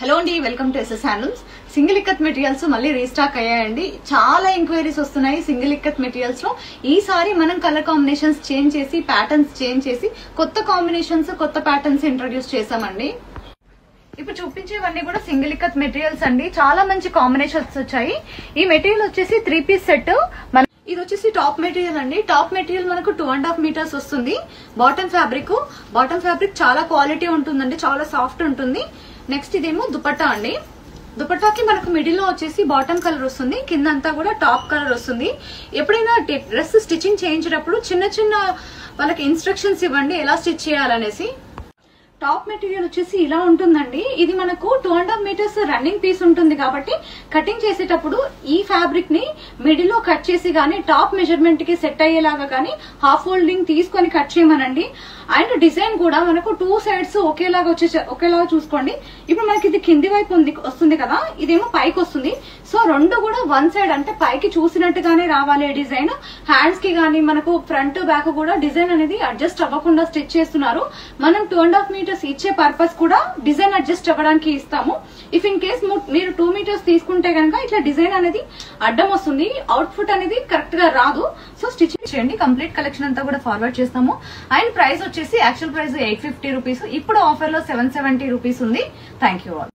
Hello అండి, welcome to SS handlooms. Single ikat materials మళ్ళీ restock అయ్యాయండి. చాలా ఎంక్వైరీస్ వస్తున్నాయి సింగిల్ ఇక్కత్ మెటీరియల్స్ లో. ఈసారి మనం కలర్ కాంబినేషన్స్ చేంజ్ చేసి ప్యాటర్న్స్ చేంజ్ చేసి కొత్త కాంబినేషన్స్ కొత్త ప్యాటర్న్స్ ఇంట్రడ్యూస్ చేసామండి. ఇప్పుడు చూపించేవన్నీ కూడా సింగిల్ ఇక్కత్ మెటీరియల్స్ అండి. చాలా మంచి కాంబినేషన్స్ వచ్చాయి. ఈ మెటీరియల్ వచ్చేసి 3 పీస్ సెట్. ఇది వచ్చేసి టాప్ మెటీరియల్ అండి. టాప్ మెటీరియల్ మనకు 2.5 మీటర్స్ వస్తుంది. బాటమ్ ఫ్యాబ్రిక్ చాలా క్వాలిటీ ఉంటుందండి, చాలా సాఫ్ట్ ఉంటుంది. నెక్స్ట్ ఇదేమో దుపట్టా అండి. దుపట్టాకి మనకు మిడిల్ లో వచ్చేసి బాటమ్ కలర్ వస్తుంది, కింద అంతా కూడా టాప్ కలర్ వస్తుంది. ఎప్పుడైనా డ్రెస్ స్టిచ్చింగ్ చేయించేటప్పుడు చిన్న చిన్న వాళ్ళకి ఇన్స్ట్రక్షన్స్ ఇవ్వండి ఎలా స్టిచ్ చేయాలనేసి. టాప్ మెటీరియల్ వచ్చేసి ఇలా ఉంటుందండి. ఇది మనకు 2.5 మీటర్స్ రన్నింగ్ పీస్ ఉంటుంది కాబట్టి కటింగ్ చేసేటప్పుడు ఈ ఫ్యాబ్రిక్ ని మిడిల్ లో కట్ చేసి గానీ టాప్ మెజర్మెంట్ కి సెట్ అయ్యేలాగా గానీ హాఫ్ ఫోల్డింగ్ తీసుకొని కట్ చేయమనండి. అండ్ డిజైన్ కూడా మనకు 2 సైడ్స్ ఒకేలాగా చూసుకోండి. ఇప్పుడు మనకి ఇది కింది వైపు వస్తుంది కదా, ఇదేమో పైకి వస్తుంది. సో రెండు కూడా 1 సైడ్ అంటే పైకి చూసినట్టుగానే రావాలి డిజైన్. హ్యాండ్స్ కి గానీ మనకు ఫ్రంట్ బ్యాక్ కూడా డిజైన్ అనేది అడ్జస్ట్ అవ్వకుండా స్టిచ్ చేస్తున్నారు. మనం 2.5 మీటర్స్ ఇచ్చే పర్పస్ కూడా డిజైన్ అడ్జస్ట్ అవ్వడానికి ఇస్తాము. ఇఫ్ ఇన్ కేస్ మీరు 2 మీటర్స్ తీసుకుంటే కనుక ఇట్లా డిజైన్ అనేది అడ్డం వస్తుంది, అవుట్పుట్ అనేది కరెక్ట్ గా రాదు. సో స్టిచ్చింగ్ చేయండి. కంప్లీట్ కలెక్షన్ అంతా కూడా ఫార్వర్డ్ చేస్తాము. అండ్ ప్రైస్ వచ్చేసి యాక్చువల్ ప్రైస్ 850 రూపీస్, ఇప్పుడు ఆఫర్ లో 770 రూపీస్ ఉంది. Thank you all.